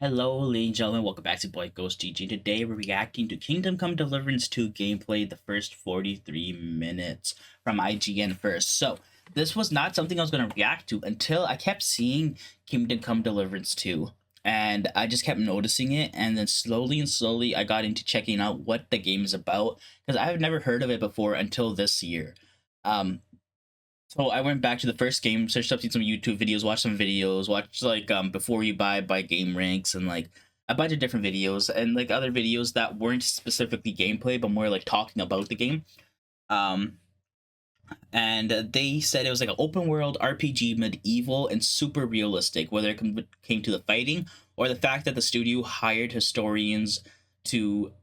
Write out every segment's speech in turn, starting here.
Hello, ladies and gentlemen. Welcome back to Boy GhostGG. Today, we're reacting to Kingdom Come Deliverance 2 gameplay, the first 43 minutes from IGN first. So, this was not something I was going to react to until I kept seeing Kingdom Come Deliverance 2. And I just kept noticing it. And then slowly, I got into checking out what the game is about. Because I've never heard of it before until this year. So I went back to the first game, searched up some YouTube videos, watched some videos, watched before you buy game ranks and like a bunch of different videos and like other videos that weren't specifically gameplay but more like talking about the game. And they said it was like an open world RPG, medieval and super realistic, whether it came to the fighting or the fact that the studio hired historians to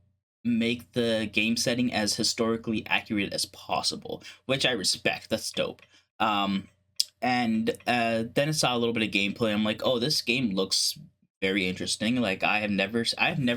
make the game setting as historically accurate as possible, which I respect. That's dope. And then I saw a little bit of gameplay. I'm like, oh, this game looks very interesting. Like I've never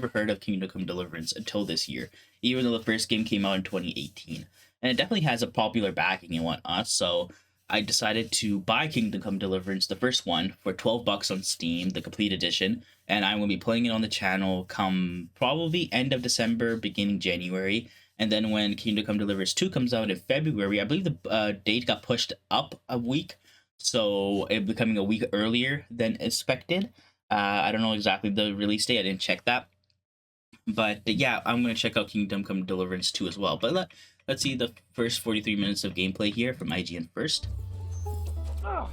heard of Kingdom Come Deliverance until this year, even though the first game came out in 2018, and it definitely has a popular backing and whatnot. So I decided to buy Kingdom Come Deliverance, the first one, for $12 on Steam, the complete edition, and I will be playing it on the channel come probably end of December, beginning January. And then when Kingdom Come Deliverance 2 comes out in February, I believe the date got pushed up a week, so it becoming a week earlier than expected. I don't know exactly the release date. I didn't check that. But yeah, I'm going to check out Kingdom Come Deliverance 2 as well. But let's see the first 43 minutes of gameplay here from IGN first. Like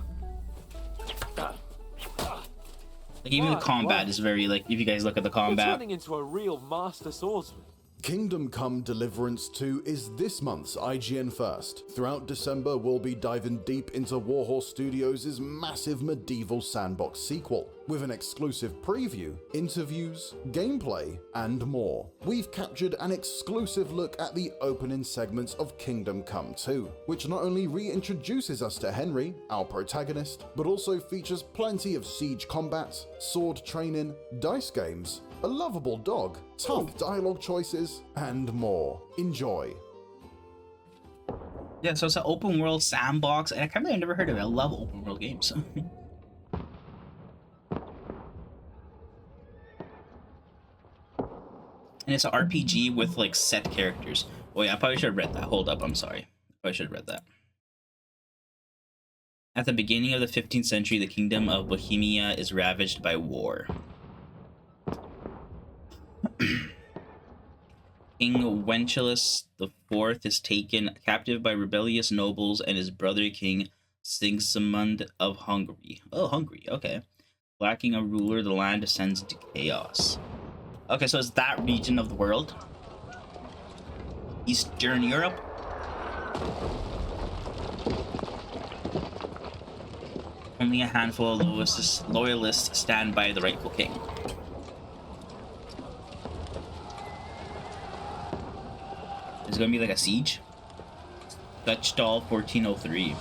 even the combat is very, like, if you guys look at the combat. You're turning into a real master swordsman. Kingdom Come Deliverance 2 is this month's IGN first. Throughout December, we'll be diving deep into Warhorse Studios' massive medieval sandbox sequel, with an exclusive preview, interviews, gameplay, and more. We've captured an exclusive look at the opening segments of Kingdom Come 2, which not only reintroduces us to Henry, our protagonist, but also features plenty of siege combat, sword training, dice games, a lovable dog, tough dialogue choices, and more. Enjoy. Yeah, so it's an open world sandbox, and I never heard of it. I love open world games. And it's an RPG with like set characters. Oh yeah, I probably should have read that. Hold up, I'm sorry. I probably should have read that. At the beginning of the 15th century, the kingdom of Bohemia is ravaged by war. King Wenceslas IV is taken captive by rebellious nobles and his brother King Sigismund of Hungary. Oh, Hungary, okay. Lacking a ruler, the land descends into chaos. Okay, so it's that region of the world. Eastern Europe. Only a handful of loyalists stand by the rightful king. Is it gonna be like a siege? Dutchdal 1403.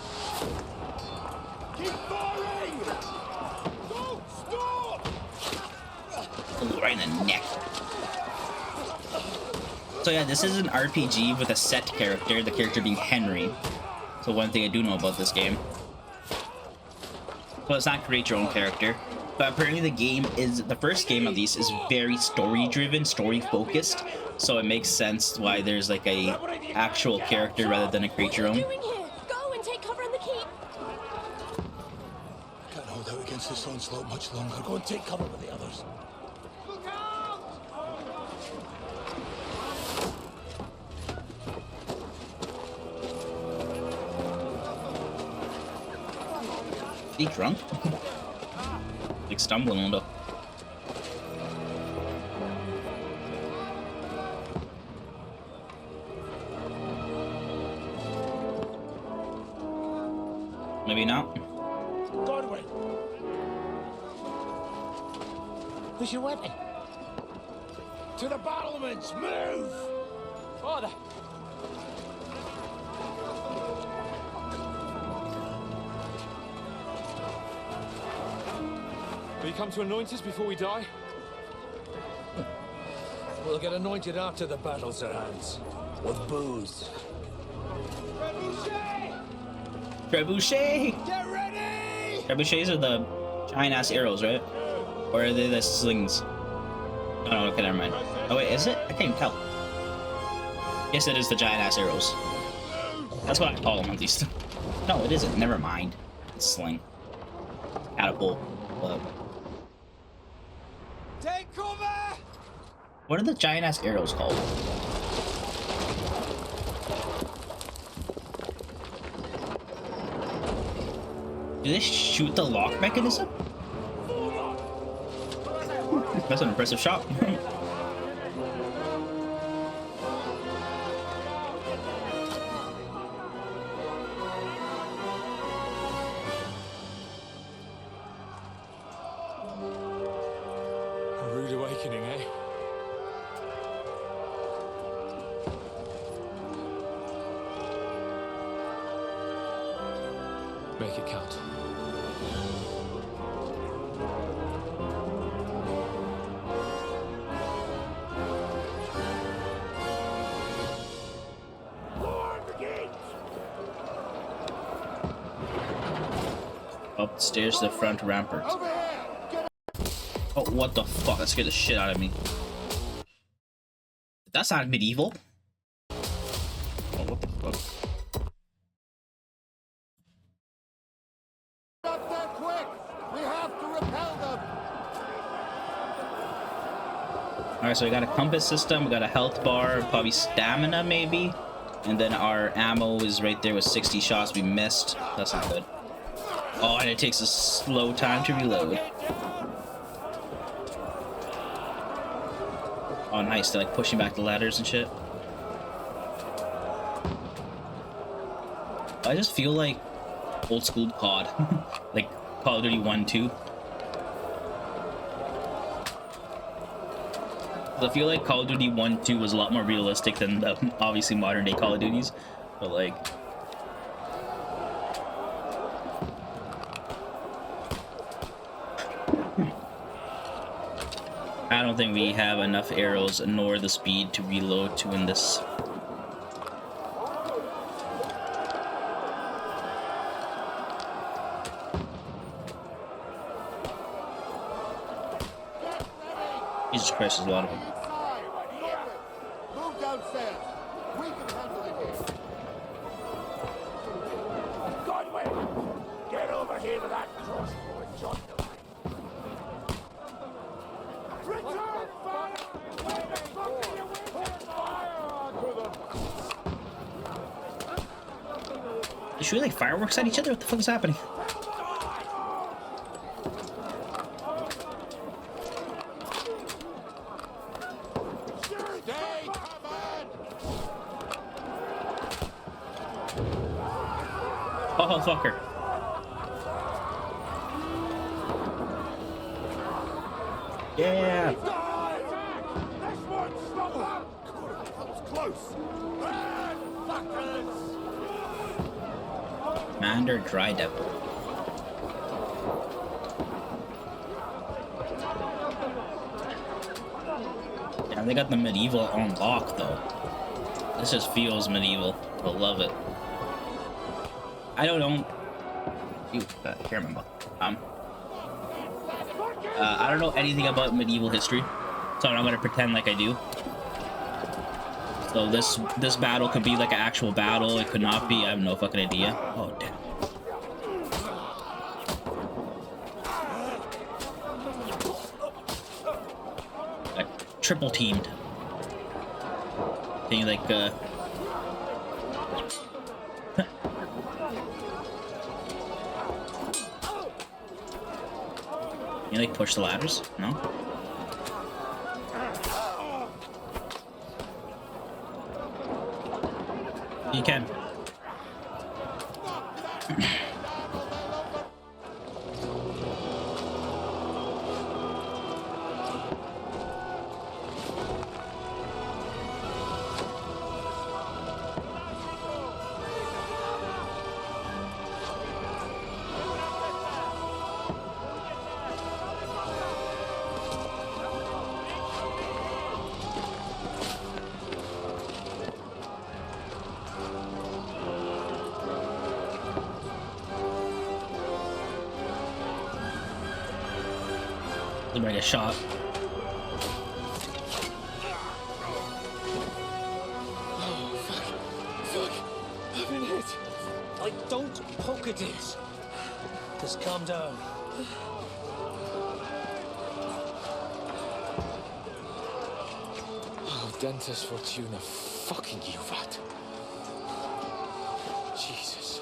Keep firing! Don't stop! Oh, right in the neck. So yeah, this is an RPG with a set character, the character being Henry. So one thing I do know about this game. So it's not create your own character, but apparently the first game at least is very story driven, story focused. So it makes sense why there's like a actual character rather than a create your own. What are you doing here? Go and take cover in the keep. I can't hold out against this onslaught much longer. Go and take cover with the others. Look out! Is he drunk? Like stumbling on the. Maybe not. Godwin! Where's your weapon? To the battlements! Move! Father! Will you come to anoint us before we die? We'll get anointed after the battles are hands. With booze. Trebuchet! Get ready! Trebuchets are the giant ass arrows, right? Or are they the slings? Oh, no, okay, never mind. Oh, wait, is it? I can't even tell. Yes, it is the giant ass arrows. That's what I call them, at least. No, it isn't. Never mind. It's sling. Catapult. Take cover! What are the giant ass arrows called? Do they shoot the lock mechanism? That's an impressive shot. A rude awakening, eh? Make it count. Up the stairs to the front rampart. Oh, what the fuck? That scared the shit out of me. That sounded medieval. Oh, what the fuck? Up there quick! We have to repel them! Alright, so we got a compass system, we got a health bar, probably stamina maybe. And then our ammo is right there with 60 shots we missed. That's not good. Oh, and it takes a slow time to reload. Oh, nice. They're like pushing back the ladders and shit. I just feel like old school COD. Like Call of Duty 1, 2. I feel like Call of Duty 1, 2 was a lot more realistic than the obviously modern day Call of Duties. But like... I don't think we have enough arrows nor the speed to reload to win this. Jesus Christ, there's a lot of them. Move downstairs. We can handle it here. Godwin! Get over here with that crossbow and jump the line. Return fire! Where the fuck are you waiting? Fire onto them! They shoot like fireworks at each other? What the fuck is happening? Stay covered! Oh, fucker. Yeah. This one's stubborn! That was close! Run, fuckers! Commander Dry Devil. Yeah, they got the medieval on lock though. This just feels medieval. I love it. I don't know. Ew, here, remember. I don't know anything about medieval history, so I'm not gonna pretend like I do. So this battle could be like an actual battle. It could not be. I have no fucking idea. Oh damn. Like triple teamed. Can you like you like push the ladders? No? You can. Somebody get shot. Fuck! I've been hit! Like, don't poke at it! Just calm down. Oh, Dentist Fortuna, fucking you, rat. Jesus.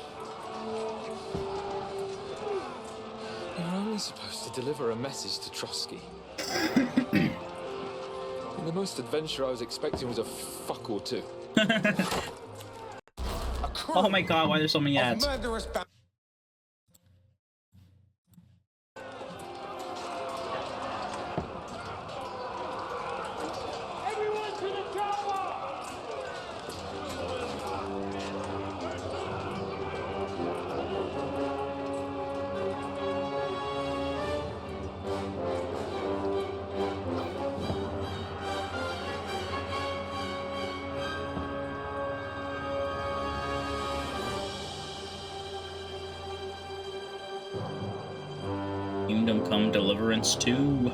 You're only supposed to deliver a message to Trotsky. And the most adventure I was expecting was a fuck or two. Oh my god, why are there so many ads? Everyone to the chopper! Kingdom Come Deliverance 2.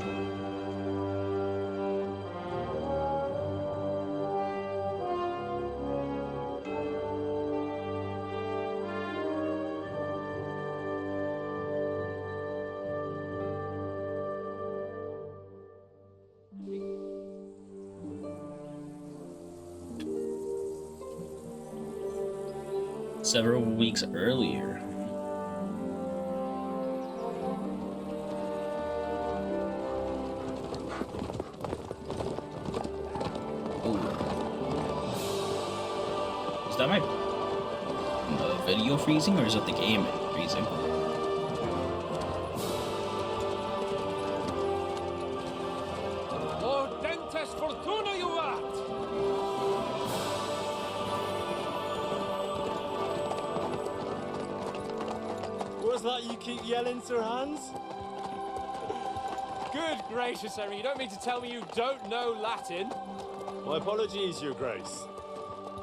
Several weeks earlier. Is that my video freezing or is it the game freezing? Oh, Dentist Fortuna, you rat! What's that you keep yelling, Sir Hans? Good gracious, Harry, you don't mean to tell me you don't know Latin? My apologies, Your Grace.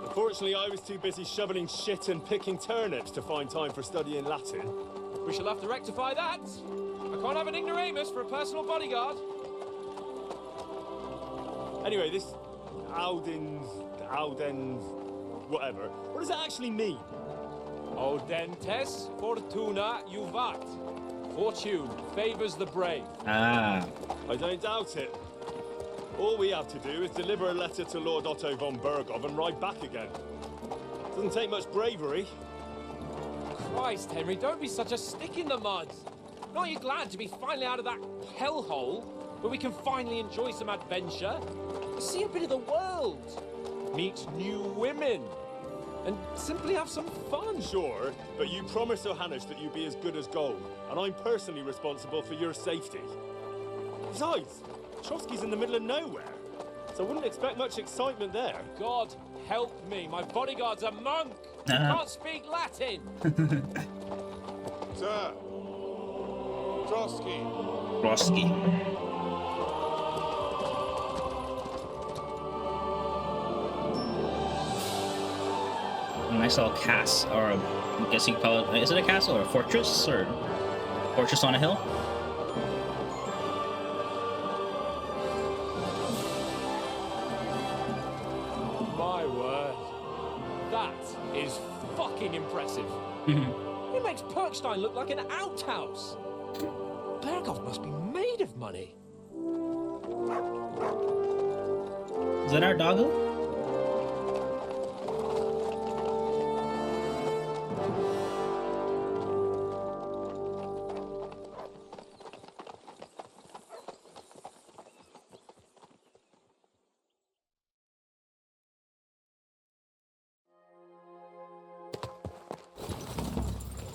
Unfortunately, I was too busy shoveling shit and picking turnips to find time for studying Latin. We shall have to rectify that. I can't have an ignoramus for a personal bodyguard. Anyway, this Aldens, whatever. What does that actually mean? Audentes fortuna juvat. Fortune favors the brave. Ah. I don't doubt it. All we have to do is deliver a letter to Lord Otto von Bergov and ride back again. Doesn't take much bravery. Christ, Henry, don't be such a stick in the mud. Aren't you glad to be finally out of that hellhole where we can finally enjoy some adventure? See a bit of the world, meet new women, and simply have some fun. Sure, but you promised Johannes that you'd be as good as gold, and I'm personally responsible for your safety. Besides, Trotsky's in the middle of nowhere, so I wouldn't expect much excitement there. God help me, my bodyguard's a monk. He can't speak Latin. Sir! Trotsky! Trotsky. Nice little castle, or I guess you could call it, is it a castle or a fortress? Or fortress on a hill? My word. That is fucking impressive. It makes Perkstein look like an outhouse. Bergov must be made of money. Is that our doggo?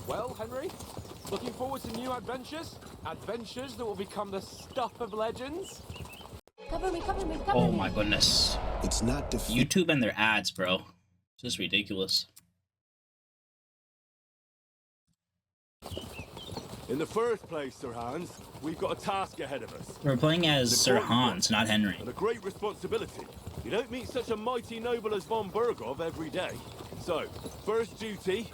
Well, Henry, looking forward to new adventures? Adventures that will become the stuff of legends? Cover me, cover me, cover Oh me. my goodness. It's not defeat. YouTube and their ads, bro. It's just ridiculous. In the first place, Sir Hans, we've got a task ahead of us. We're playing as Sir Hans, not Henry. And a great responsibility. You don't meet such a mighty noble as von Bergov every day. So, first duty,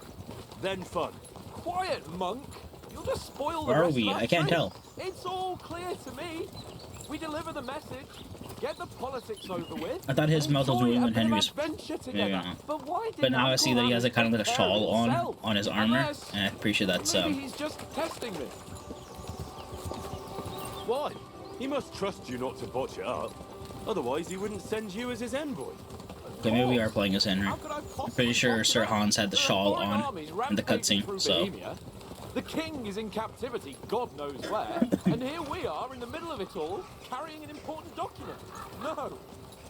then fun. Quiet, monk. You'll just spoil the Where are rest we? of our I can't trip. tell. It's all clear to me. We deliver the message, get the politics over with. I thought his and mouth was enjoy moving a when bit Henry of was. adventure Yeah, together. yeah. But why didn't But now I Uncle see that he has Hamlet a kind of like a take care of shawl himself? on his armor, Unless and I'm pretty sure that's maybe he's just testing me. Why? He must trust you not to botch it up. Otherwise, he wouldn't send you as his envoy. Okay, maybe we are playing as Henry. How could I I'm possibly pretty sure botch it Sir up? Hans had the There are shawl foreign on armies in the rampaging cutscene, through so Bohemia. The king is in captivity, God knows where, and here we are in the middle of it all, carrying an important document. No,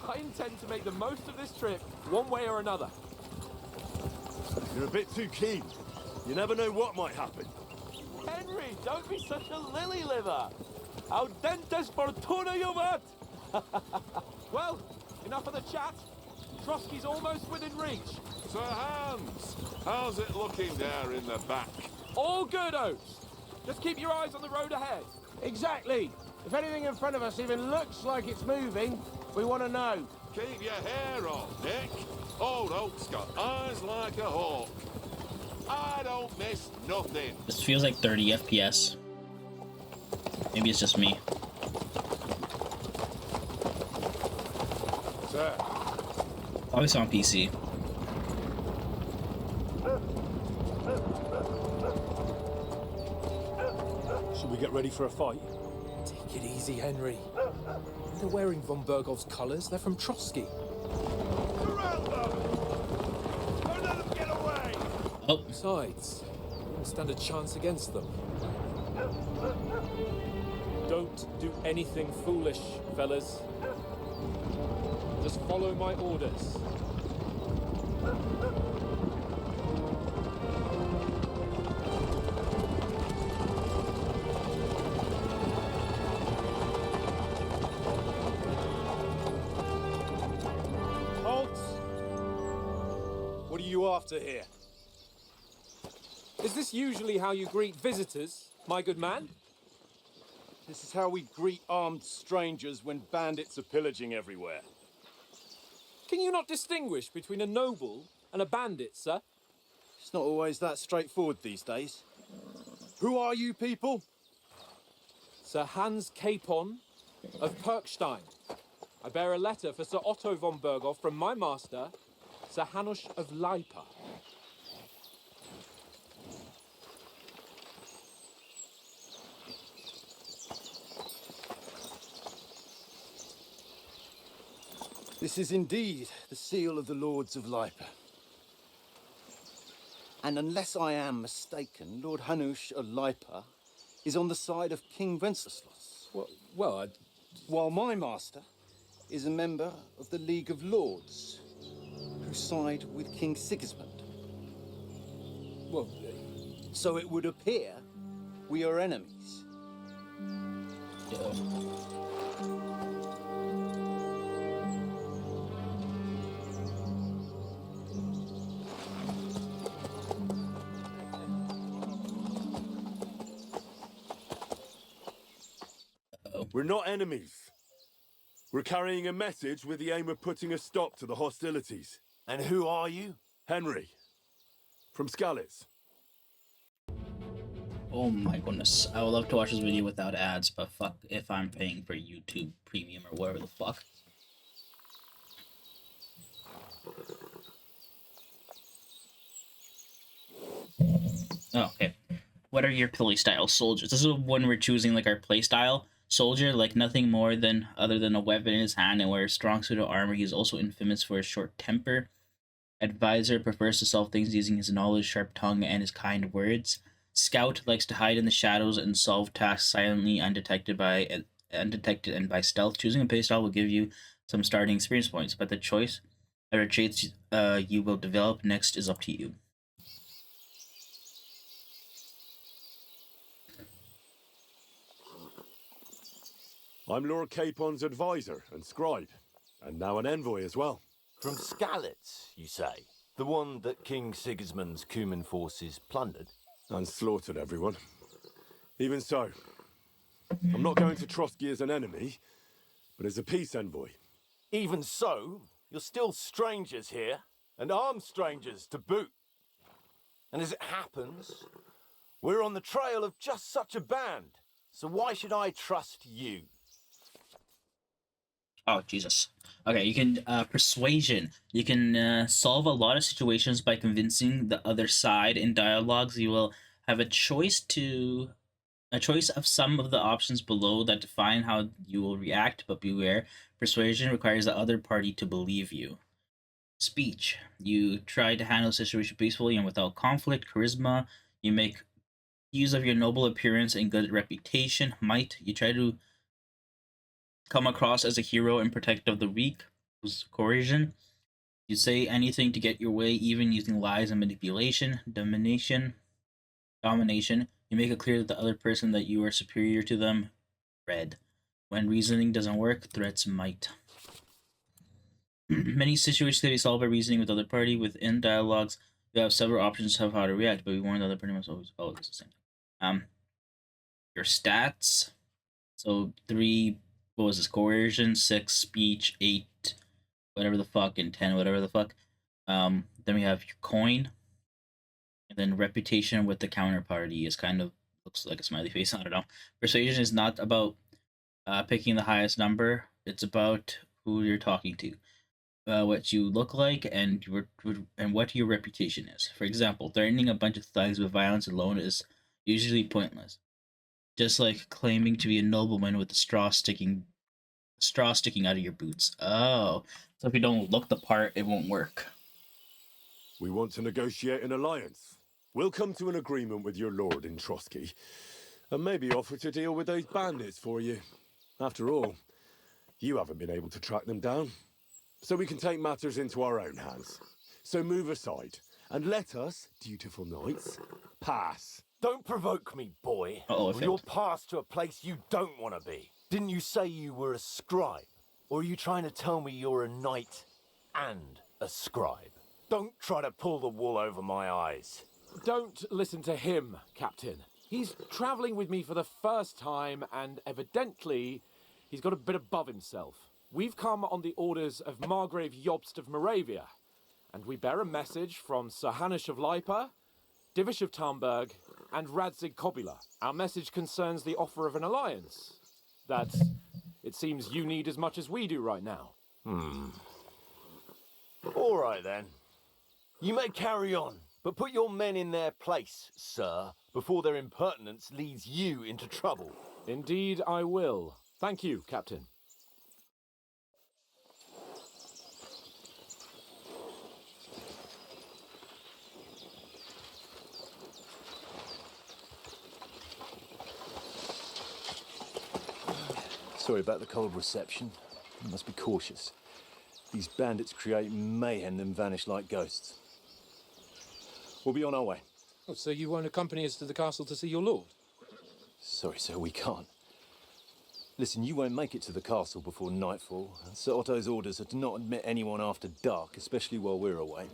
I intend to make the most of this trip, one way or another. You're a bit too keen. You never know what might happen. Henry, don't be such a lily liver. Audentes fortuna juvat. Well, enough of the chat. Trotsky's almost within reach. Sir Hans, how's it looking there in the back? All good, Oates. Just keep your eyes on the road ahead. Exactly. If anything in front of us even looks like it's moving, we want to know. Keep your hair on, Nick. Old Oak's got eyes like a hawk. I don't miss nothing. this feels like 30 FPS. Maybe it's just me. Sir, Always on PC. Should we get ready for a fight? Take it easy, Henry. They're wearing von Bergov's colours. They're from Trotsky. surround them! Don't let them get away! Oh, Besides, you won't stand a chance against them. Don't do anything foolish, fellas. Just follow my orders. Halt! What are you after here? Is this usually how you greet visitors, my good man? This is how we greet armed strangers when bandits are pillaging everywhere. Can you not distinguish between a noble and a bandit, sir? It's not always that straightforward these days. Who are you people? Sir Hans Capon of Perkstein. I bear a letter for Sir Otto von Berghoff from my master, Sir Hanush of Lipa. This is indeed the seal of the Lords of Lipa. And unless I am mistaken, Lord Hanush of Lipa is on the side of King Wenceslas. While my master is a member of the League of Lords, who side with King Sigismund. So it would appear we are enemies. We're not enemies. We're carrying a message with the aim of putting a stop to the hostilities. And who are you? Henry, from Skalitz. oh my goodness. I would love to watch this video without ads, but fuck if I'm paying for YouTube Premium or whatever the fuck. Oh, okay. What are your playstyle soldiers? This is when we're choosing like our playstyle. Soldier, like nothing more than other than a weapon in his hand and wears strong suit of armor. He is also infamous for his short temper. Advisor prefers to solve things using his knowledge, sharp tongue, and his kind words. Scout likes to hide in the shadows and solve tasks silently, undetected and by stealth. Choosing a playstyle will give you some starting experience points, but the choice of traits you will develop next is up to you. I'm Lord Capon's advisor and scribe, and now an envoy as well. From Skalitz, you say? The one that King Sigismund's Cuman forces plundered? And slaughtered everyone. Even so, I'm not going to Trotsky as an enemy, but as a peace envoy. Even so, you're still strangers here, and armed strangers to boot. And as it happens, We're on the trail of just such a band, so why should I trust you? Oh, Jesus. Okay, you can persuasion. You can solve a lot of situations by convincing the other side. In dialogues, you will have a choice of some of the options below that define how you will react, but beware, persuasion requires the other party to believe you. Speech. You try to handle the situation peacefully and without conflict. Charisma. You make use of your noble appearance and good reputation. Might. You try to come across as a hero and protector of the weak. Coercion. You say anything to get your way, even using lies and manipulation. Domination. You make it clear to the other person that you are superior to them. Red. When reasoning doesn't work, threats might. Many situations can be solved by reasoning with the other party. Within dialogues, you have several options of how to react, but we warn the other party must always follow this the same. Your stats. So 3, what was this? Coercion, 6, speech, 8, whatever the fuck, and 10, whatever the fuck. Then we have your coin. And then reputation with the counterparty is kind of looks like a smiley face. I don't know. Persuasion is not about picking the highest number. It's about who you're talking to, what you look like, and what your reputation is. For example, threatening a bunch of thugs with violence alone is usually pointless. Just like claiming to be a nobleman with a straw sticking out of your boots. Oh, so if you don't look the part, it won't work. We want to negotiate an alliance. We'll come to an agreement with your lord in Trotsky, and maybe offer to deal with those bandits for you. After all, you haven't been able to track them down, so we can take matters into our own hands. So move aside, and let us, dutiful knights, pass. Don't provoke me, boy. Uh-oh, or you'll pass to a place you don't want to be. Didn't you say you were a scribe? Or are you trying to tell me you're a knight and a scribe? Don't try to pull the wool over my eyes. Don't listen to him, Captain. He's travelling with me for the first time, and evidently, he's got a bit above himself. We've come on the orders of Margrave Jobst of Moravia, and we bear a message from Sir Hanush of Lipa, Divish of Tarnberg, and Radzig Kobula. Our message concerns the offer of an alliance that it seems you need as much as we do right now. All right, then. You may carry on, but put your men in their place, sir, before their impertinence leads you into trouble. Indeed, I will. Thank you, Captain. Sorry about the cold reception. You must be cautious. These bandits create mayhem then vanish like ghosts. We'll be on our way. Oh, so you won't accompany us to the castle to see your lord? Sorry, sir, we can't. Listen, you won't make it to the castle before nightfall. Sir Otto's orders are to not admit anyone after dark, especially while we're away.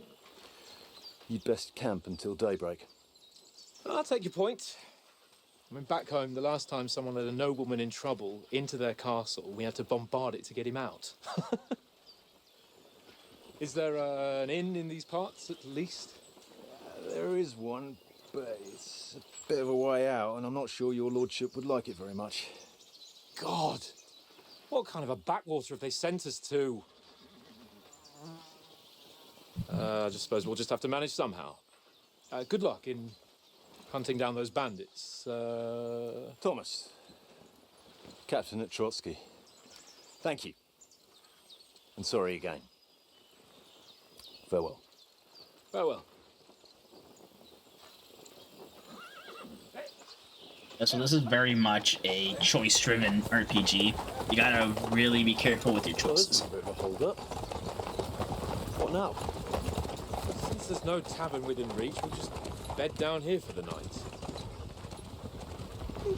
You'd best camp until daybreak. I'll take your point. I mean, back home, the last time someone let a nobleman in trouble into their castle, we had to bombard it to get him out. Is there an inn in these parts, at least? There is one, but it's a bit of a way out, and I'm not sure your lordship would like it very much. God! What kind of a backwater have they sent us to? I just suppose we'll just have to manage somehow. Good luck in hunting down those bandits. Thomas, captain at Trotsky. Thank you. And sorry again. Farewell. Farewell. Yeah, so this is very much a choice-driven RPG. You gotta really be careful with your choices. A bit of a hold-up. What now? Since there's no tavern within reach, we'll just bed down here for the night.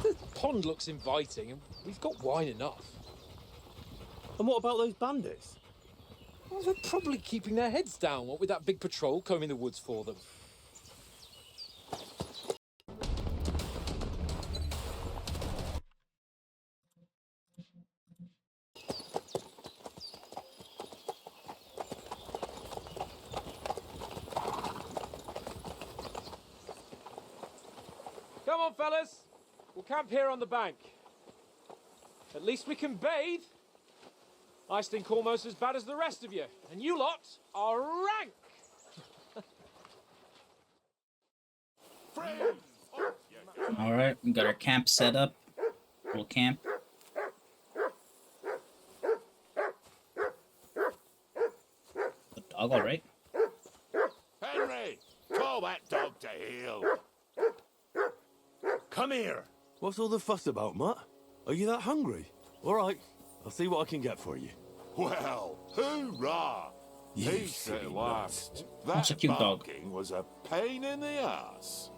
The pond looks inviting, and we've got wine enough. And what about those bandits? Well, they're probably keeping their heads down, what with that big patrol combing the woods for them. on, fellas. We'll camp here on the bank. At least we can bathe. I stink almost as bad as the rest of you, and you lot are rank. All right, we got our camp set up. Little camp. The dog, all right. Henry, call that dog to heel. Come here. What's all the fuss about, Mutt? Are you that hungry? All right, I'll see what I can get for you. Well, hoorah! You He silly said last. That's a that cute dog. barking was a pain in the ass.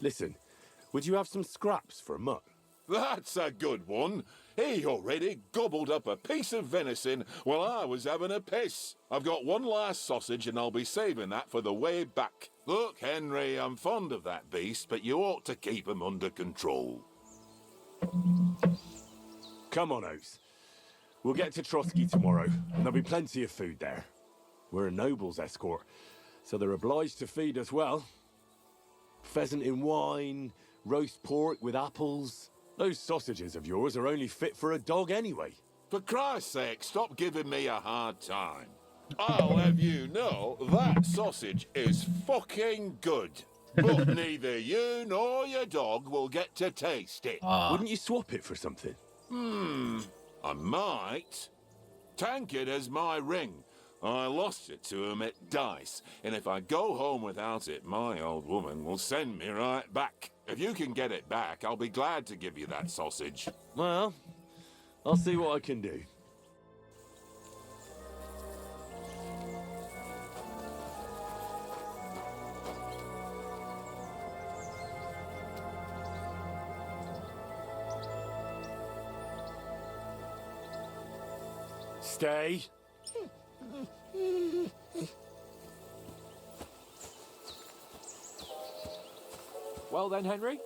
Listen, would you have some scraps for Mutt? That's a good one. He already gobbled up a piece of venison while I was having a piss. I've got one last sausage and I'll be saving that for the way back. Look, Henry, I'm fond of that beast, but you ought to keep him under control. Come on, Oates. We'll get to Trotsky tomorrow, and there'll be plenty of food there. We're a noble's escort, so they're obliged to feed us well. Pheasant in wine, roast pork with apples. Those sausages of yours are only fit for a dog anyway. For Christ's sake, stop giving me a hard time. I'll have you know that sausage is fucking good. But neither you nor your dog will get to taste it. Wouldn't you swap it for something? I might. Tankard has my ring. I lost it to him at dice, and if I go home without it, my old woman will send me right back. If you can get it back, I'll be glad to give you that sausage. Well, I'll see what I can do. Stay. Well then, Henry.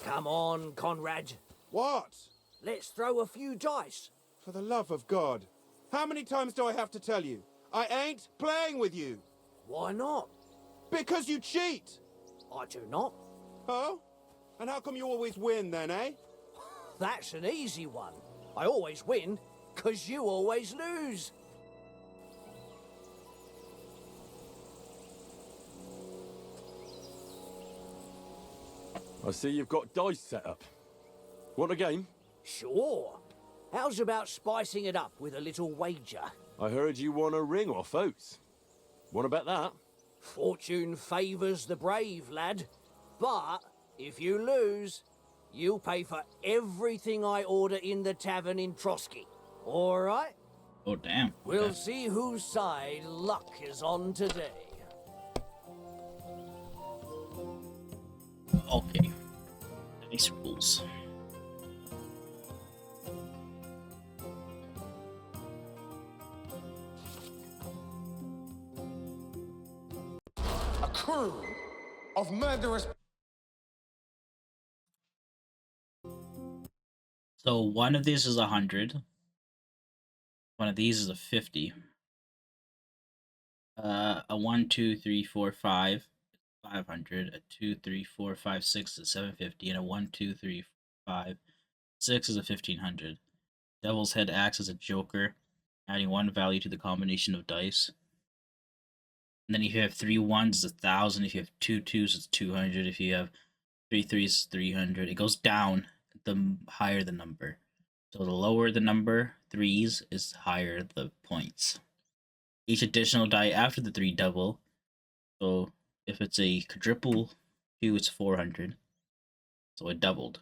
Come on, Conrad. What? Let's throw a few dice. For the love of God. How many times do I have to tell you? I ain't playing with you. Why not? Because you cheat. I do not. Oh? And how come you always win then, eh? That's an easy one. I always win, 'cause you always lose. I see you've got dice set up. Want a game? Sure. How's about spicing it up with a little wager? I heard you won a ring off Oates. Want to bet that? Fortune favours the brave, lad. But if you lose, you'll pay for everything I order in the tavern in Trotsky. All right? Oh, damn. We'll Okay. see whose side luck is on today. Okay. Nice rules. A crew of murderous... So one of these is 100. One of these is a 50. A 1, 2, 3, 4, 5, 500. A 2, 3, 4, 5, 6 is 750, and a 1, 2, 3, 5, 6 is a 1500. Devil's Head acts as a joker, adding one value to the combination of dice. And then if you have 3 1s, it's 1,000. If you have 2 2s, it's 200. If you have 3 3s, it's 300. It goes down the higher the number. So the lower the number, 3s, is higher the points. Each additional die after the 3 double. So if it's a quadruple 2, it's 400. So it doubled.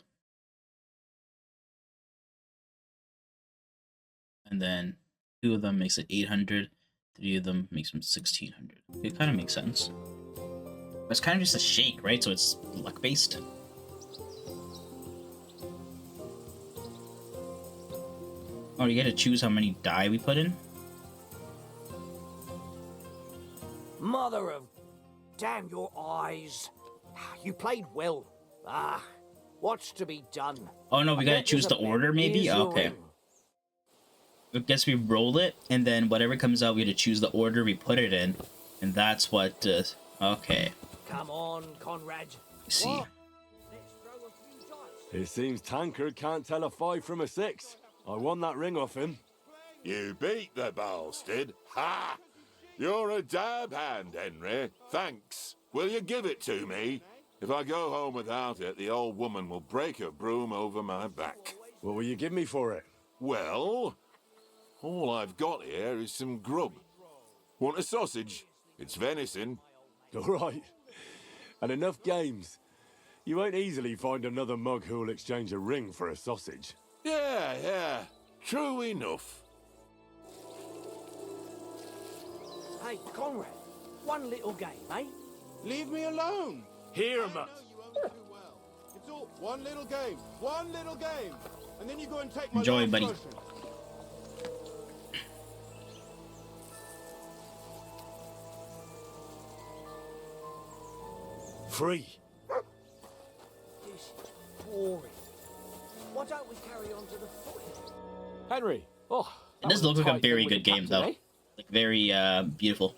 And then 2 of them makes it 800. 3 of them makes them 1600. It kind of makes sense. But it's kind of just a shake, right? So it's luck based. Oh, you gotta choose how many die we put in? Mother of... Damn your eyes. You played well. Ah, what's to be done? Oh no, we gotta choose the order maybe? Okay. I guess we roll it, and then whatever comes out, we gotta choose the order we put it in. And that's what, okay. Come on, Conrad. Let's see. It seems Tankard can't tell a 5 from a 6. I won that ring off him. You beat the bastard. Ha! You're a dab hand, Henry. Thanks. Will you give it to me? If I go home without it, the old woman will break her broom over my back. What will you give me for it? Well, all I've got here is some grub. Want a sausage? It's venison. All right. And enough games. You won't easily find another mug who'll exchange a ring for a sausage. Yeah. True enough. Hey, Conrad, one little game, eh? Leave me alone. Here, Mutt. It's all one little game. One little game. And then you go and take my Enjoy, last buddy. potion. Free. This is boring. Why don't we carry on to the foot? Henry. Oh, It does look like a very good game, though. Like, very, beautiful.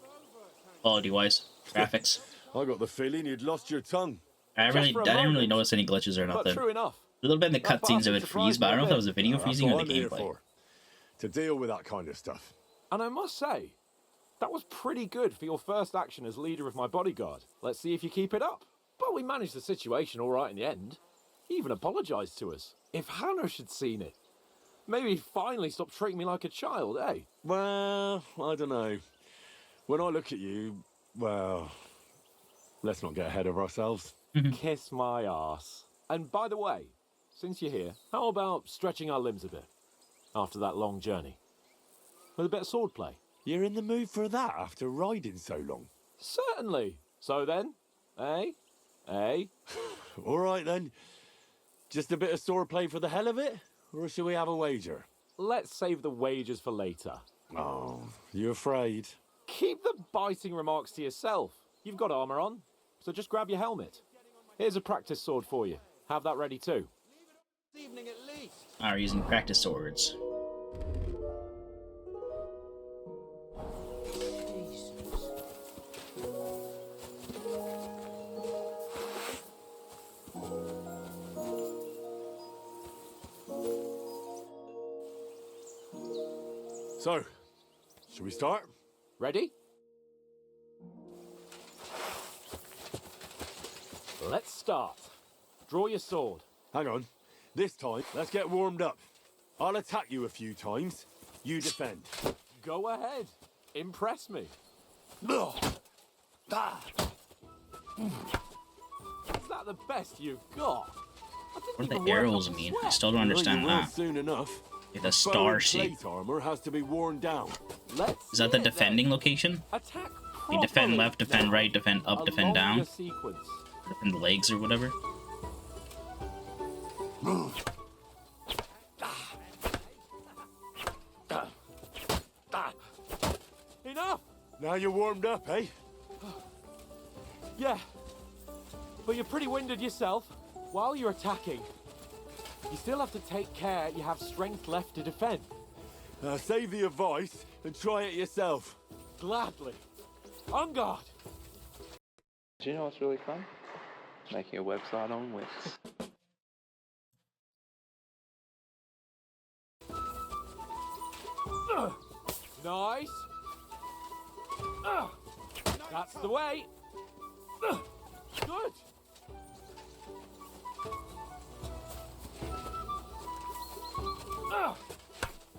Quality-wise. Graphics. I got the feeling you'd lost your tongue. I didn't really notice any glitches or But nothing. true enough. A little bit in the That cutscenes it would bastard freeze, but I don't know if that was a video That's freezing or what the I'm here gameplay. for. To deal with that kind of stuff. And I must say, that was pretty good for your first action as leader of my bodyguard. Let's see if you keep it up. But we managed the situation all right in the end. He even apologised to us. If Hannah had seen it, maybe he'd finally stop treating me like a child, eh? Well, I don't know. When I look at you, well, let's not get ahead of ourselves. Kiss my arse. And by the way, since you're here, how about stretching our limbs a bit after that long journey? With a bit of swordplay. You're in the mood for that after riding so long? Certainly. So then, eh? All right then. Just a bit of swordplay for the hell of it? Or shall we have a wager? Let's save the wagers for later. Oh, you afraid? Keep the biting remarks to yourself. You've got armor on, so just grab your helmet. Here's a practice sword for you. Have that ready too. This evening at least. Are using practice swords. So, shall we start? Ready? Let's start. Draw your sword. Hang on. This time, let's get warmed up. I'll attack you a few times. You defend. Go ahead. Impress me. Ugh. Ah. Is that the best you've got? What do the arrows mean? I still don't understand You will that. soon enough. The star shape. Plate armor has to be worn down. Is that the defending location? Attack You defend left, defend right, defend up, defend down. Sequence. Defend the legs or whatever. Enough! Now you're warmed up, eh? Yeah. But you're pretty winded yourself. While you're attacking, you still have to take care you have strength left to defend. Save the advice and try it yourself. Gladly. On guard. Do you know what's really fun? Making a website on Wix. Nice. That's the way. Good.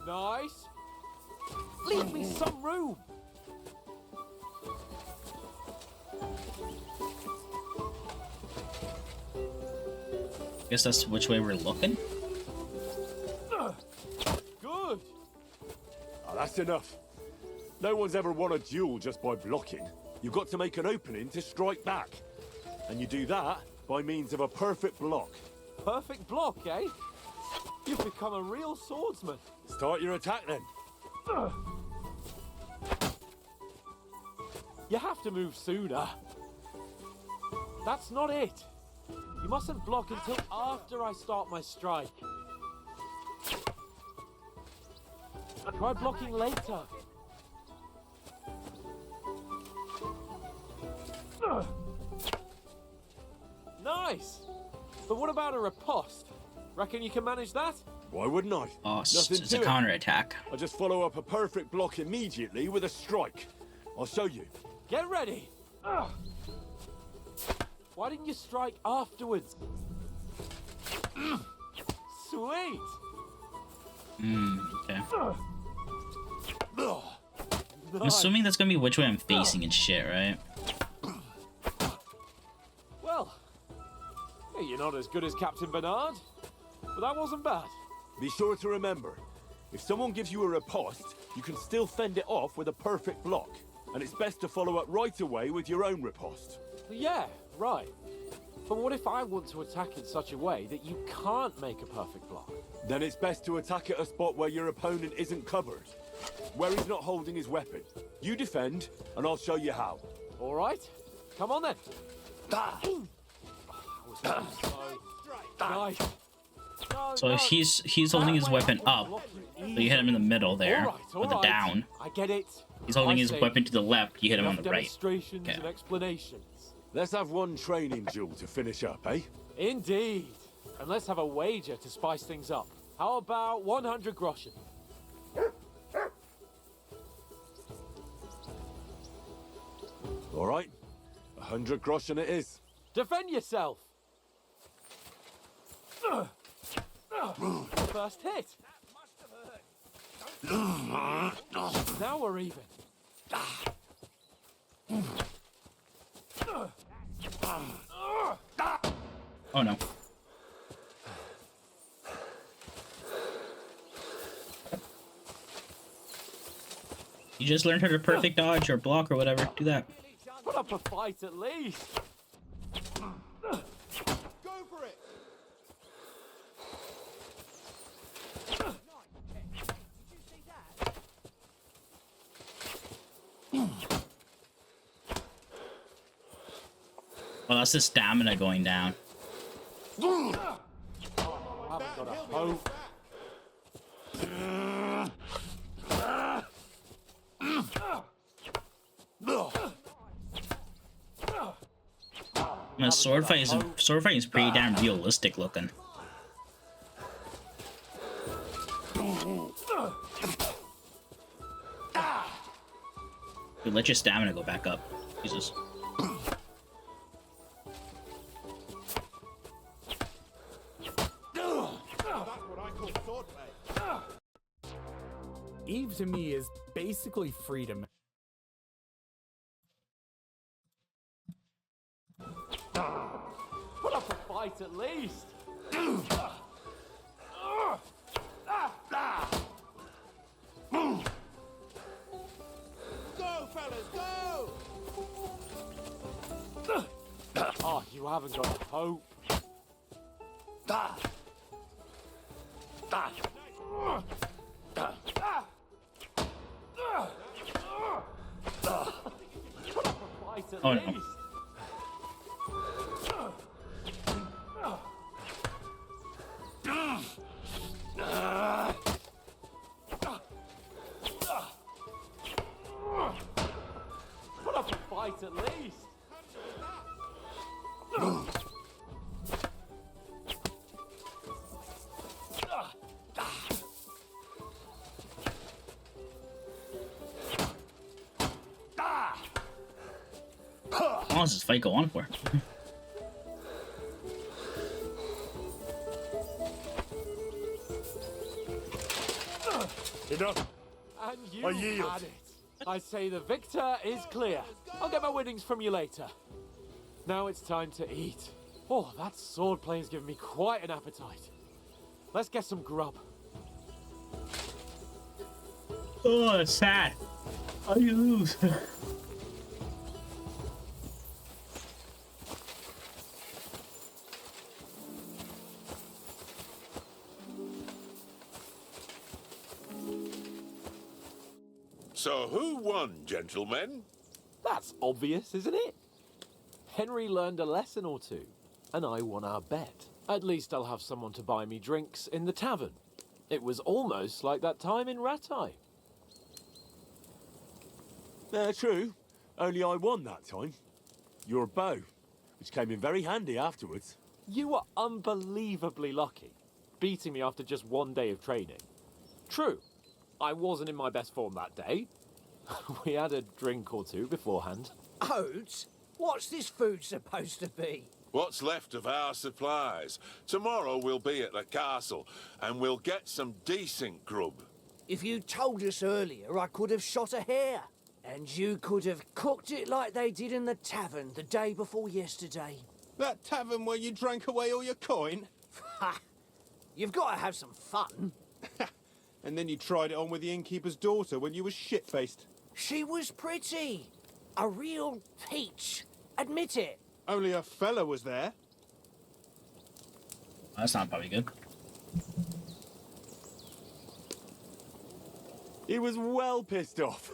Nice. Leave me some room. Guess that's which way we're looking. Good. Oh, that's enough. No one's ever won a duel just by blocking. You've got to make an opening to strike back. And you do that by means of a perfect block. Perfect block, eh? You've become a real swordsman. Start your attack then. You have to move sooner. That's not it. You mustn't block until after I start my strike. Try blocking later. Nice! But what about a riposte? Reckon you can manage that? Why wouldn't I? Oh, Nothing it's a to it. counterattack. I just follow up a perfect block immediately with a strike. I'll show you. Get ready! Why didn't you strike afterwards? Sweet! Okay. I'm assuming that's gonna be which way I'm facing and shit, right? Well, hey, you're not as good as Captain Bernard, but that wasn't bad. Be sure to remember, if someone gives you a riposte, you can still fend it off with a perfect block. And it's best to follow up right away with your own riposte. Yeah, right. But what if I want to attack in such a way that you can't make a perfect block? Then it's best to attack at a spot where your opponent isn't covered, where he's not holding his weapon. You defend, and I'll show you how. All right, come on then. Nice. So if he's holding his weapon up, so you hit him in the middle there with a down. I get it. He's holding his weapon to the left, you hit him on the right. Demonstrations and explanations. Let's have one training duel to finish up, eh? Indeed. And let's have a wager to spice things up. How about 100 groschen? All right, 100 groschen it is. Defend yourself. First hit. Now we're even. Oh no. You just learned how to perfect dodge or block or whatever. Do that. Put up a fight at least. Go for it! Well, that's the stamina going down. I haven't got a hope. Man, sword fighting is pretty damn realistic looking. Dude, let your stamina go back up. Jesus. Eve to me is basically freedom. Put up a fight at least. Go, fellas, go! Oh, you haven't got a hope. Oh no. Put up a fight at least. How long does this fight go on for? Enough. And you I yield. had it. I say the victor is clear. I'll get my winnings from you later. Now it's time to eat. Oh, that sword playing's given me quite an appetite. Let's get some grub. Oh, it's sad. How do you lose? So who won, gentlemen? That's obvious, isn't it? Henry learned a lesson or two, and I won our bet. At least I'll have someone to buy me drinks in the tavern. It was almost like that time in Rattay. True. Only I won that time. Your bow, which came in very handy afterwards. You were unbelievably lucky, beating me after just one day of training. True, I wasn't in my best form that day. We had a drink or two beforehand. Oats? What's this food supposed to be? What's left of our supplies. Tomorrow we'll be at the castle, and we'll get some decent grub. If you told us earlier, I could have shot a hare. And you could have cooked it like they did in the tavern the day before yesterday. That tavern where you drank away all your coin? Ha! You've got to have some fun. And then you tried it on with the innkeeper's daughter when you were shit-faced. She was pretty. A real peach. Admit it. Only a fella was there. That's not probably good. He was well pissed off.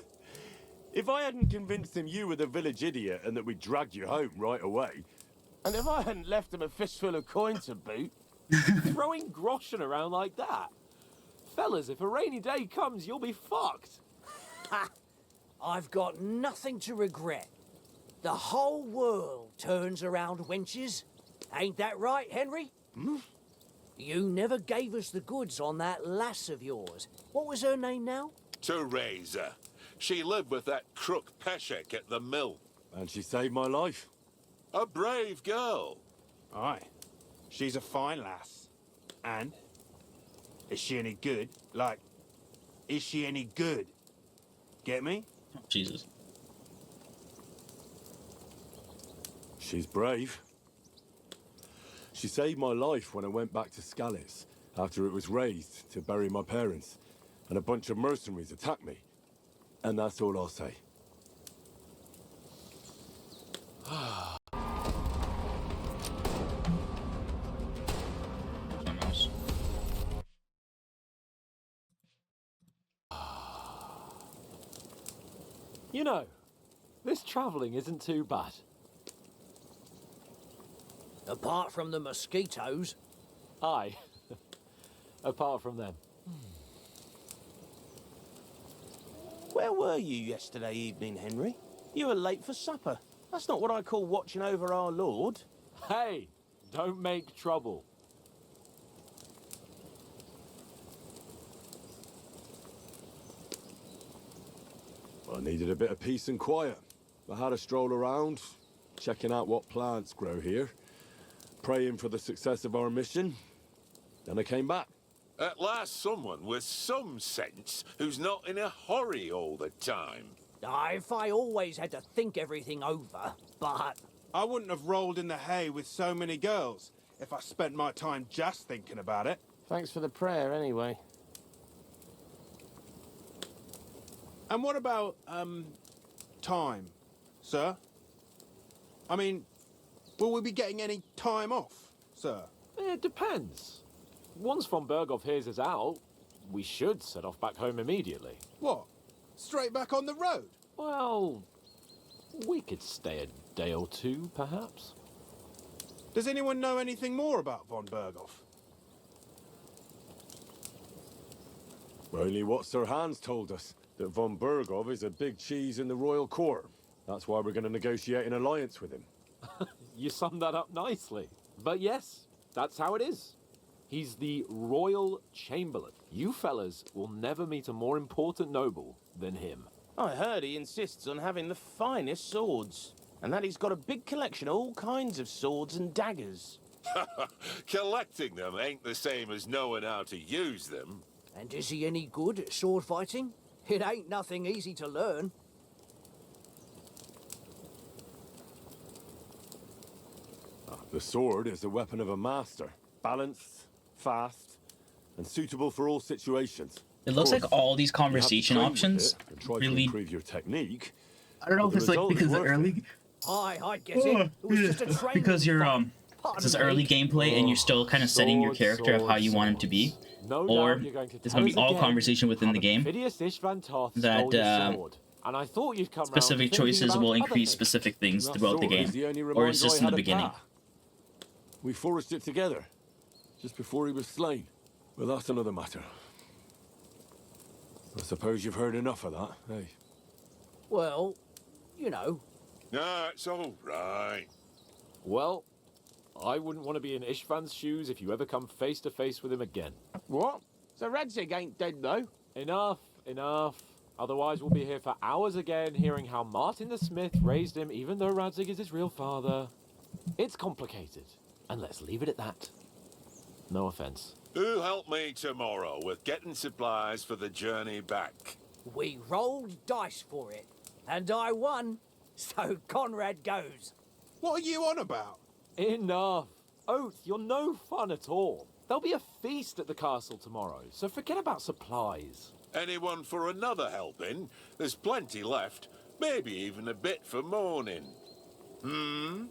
If I hadn't convinced him you were the village idiot and that we dragged you home right away... And if I hadn't left him a fistful of coin to boot... Throwing groschen around like that? Fellas, if a rainy day comes, you'll be fucked. Ha! I've got nothing to regret. The whole world turns around wenches. Ain't that right, Henry? Hmm? You never gave us the goods on that lass of yours. What was her name now? Teresa. She lived with that crook Peshek at the mill. And she saved my life. A brave girl. Aye. She's a fine lass. And? Is she any good? Like, is she any good? Get me? Oh, Jesus. She's brave. She saved my life when I went back to Scallis after it was raised to bury my parents, and a bunch of mercenaries attacked me. And that's all I'll say. You know, this travelling isn't too bad. Apart from the mosquitoes. Aye. Apart from them. Where were you yesterday evening, Henry? You were late for supper. That's not what I call watching over our Lord. Hey, don't make trouble. I needed a bit of peace and quiet. I had a stroll around, checking out what plants grow here, praying for the success of our mission. Then I came back. At last someone with some sense who's not in a hurry all the time. If I always had to think everything over, but... I wouldn't have rolled in the hay with so many girls if I spent my time just thinking about it. Thanks for the prayer, anyway. And what about, time, sir? I mean, will we be getting any time off, sir? It depends. Once von Berghoff hears us out, we should set off back home immediately. What? Straight back on the road? Well, we could stay a day or two, perhaps. Does anyone know anything more about von Berghoff? Only what Sir Hans told us, that von Berghoff is a big cheese in the royal court. That's why we're going to negotiate an alliance with him. You summed that up nicely. But yes, that's how it is. He's the royal chamberlain. You fellas will never meet a more important noble than him. I heard he insists on having the finest swords, and that he's got a big collection of all kinds of swords and daggers. Collecting them ain't the same as knowing how to use them. And is he any good at sword fighting? It ain't nothing easy to learn. The sword is the weapon of a master. Balanced, fast, and suitable for all situations. It looks like all these conversation options really... improve your technique. I don't know if it's like because of early... I get it. It was just a training because you're This is early gameplay, and you're still kind of setting your character of how you want him to be, or it's going to be all conversation within the game. That and I thought you'd come specific choices will increase specific things throughout the game, or it's just in the beginning. We forged it together, just before he was slain. Well, that's another matter. I suppose you've heard enough of that, eh? Well, you know. No, it's all right. Well, I wouldn't want to be in Ishvan's shoes if you ever come face to face with him again. What? So Radzig ain't dead, though? Enough, enough. Otherwise, we'll be here for hours again, hearing how Martin the Smith raised him, even though Radzig is his real father. It's complicated, and let's leave it at that. No offense. Who help me tomorrow with getting supplies for the journey back? We rolled dice for it, and I won, so Conrad goes. What are you on about? Enough. Oath, you're no fun at all. There'll be a feast at the castle tomorrow, so forget about supplies. Anyone for another helping? There's plenty left. Maybe even a bit for morning. Hmm?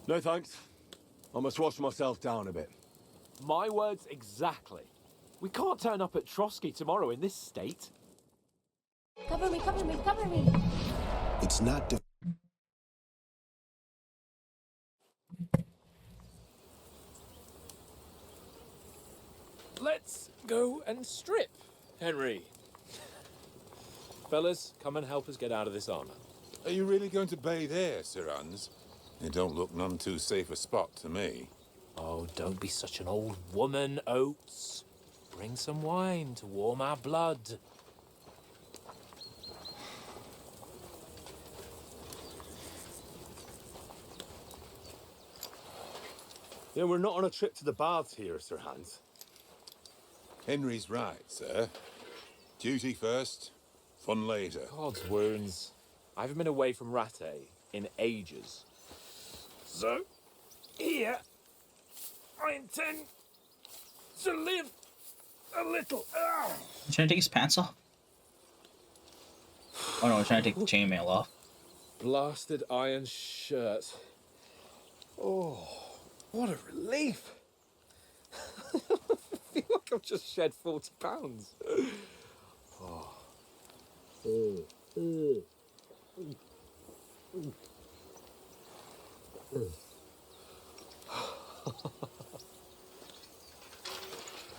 No thanks. I must wash myself down a bit. My words exactly. We can't turn up at Trotsky tomorrow in this state. Cover me, cover me, cover me. It's not Let's go and strip, Henry. Fellas, come and help us get out of this armor. Are you really going to bathe here, Sir Hans? It don't look none too safe a spot to me. Oh, don't be such an old woman, Oates. Bring some wine to warm our blood. Yeah, we're not on a trip to the baths here, Sir Hans. Henry's right, sir. Duty first, fun later. God's wounds. I haven't been away from Rattay in ages. So, here, I intend to live a little. He's trying to take his pants off? Oh no, he's trying to take the chainmail off. Blasted iron shirt. Oh, what a relief. I feel like I've just shed 40 pounds. Oh.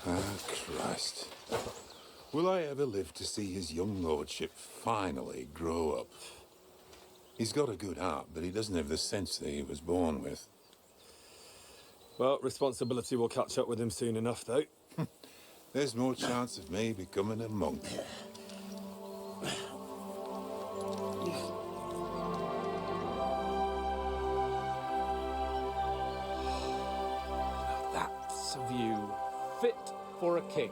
Ah, Christ. Will I ever live to see his young lordship finally grow up? He's got a good heart, but he doesn't have the sense that he was born with. Well, responsibility will catch up with him soon enough, though. There's more chance of me becoming a monk. That's a view fit for a king.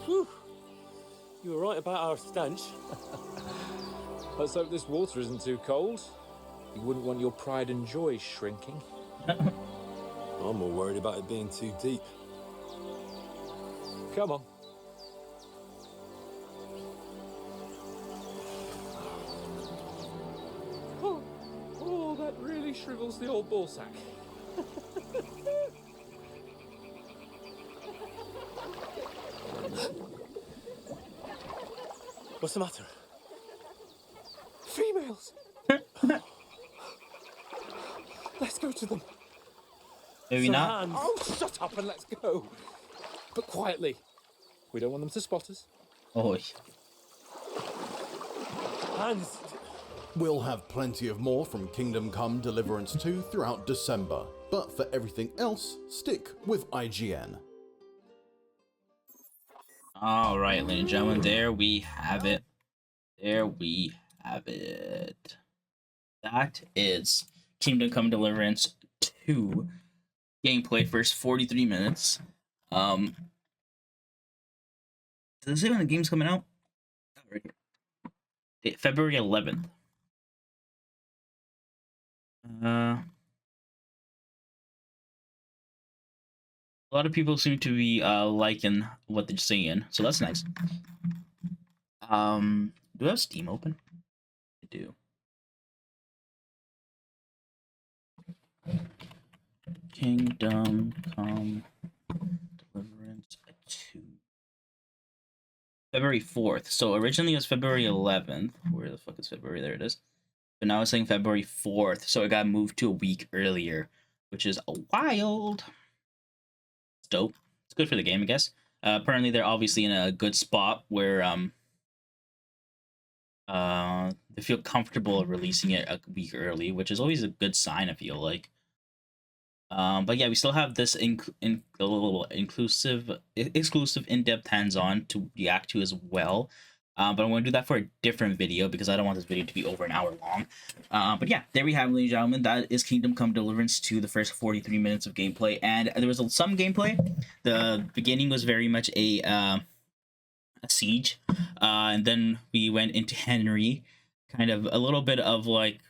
Whew. You were right about our stench. Let's hope this water isn't too cold. You wouldn't want your pride and joy shrinking. I'm more worried about it being too deep. Come on. Oh, that really shrivels the old ball sack. What's the matter? Females! Let's go to them. Maybe not. Oh, shut up and let's go. But quietly. We don't want them to spot us. Oh. Hans! We'll have plenty of more from Kingdom Come Deliverance 2 throughout December, but for everything else, stick with IGN. Alright, ladies and gentlemen, there we have it. There we have it. That is Kingdom Come Deliverance 2 gameplay, first 43 minutes. Does it say when the game's coming out? Right here. February 11th. A lot of people seem to be liking what they're seeing, so that's nice. Do I have Steam open? I do. Kingdom Come Deliverance 2. February 4th. So originally it was February 11th. Where the fuck is February? There it is. But now it's saying February 4th. So it got moved to a week earlier, which is wild. It's dope. It's good for the game, I guess. Apparently they're obviously in a good spot where they feel comfortable releasing it a week early, which is always a good sign, I feel like. But yeah, we still have this a little exclusive in-depth hands-on to react to as well. But I'm going to do that for a different video because I don't want this video to be over an hour long. But yeah, there we have it, ladies and gentlemen. That is Kingdom Come Deliverance 2, the first 43 minutes of gameplay. And there was some gameplay. The beginning was very much a siege. And then we went into Henry. Kind of a little bit of like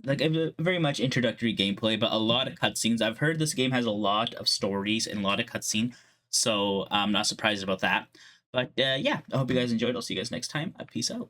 a very much introductory gameplay, but a lot of cutscenes. I've heard this game has a lot of stories and a lot of cutscene, so I'm not surprised about that. But yeah, I hope you guys enjoyed. I'll see you guys next time. Peace out.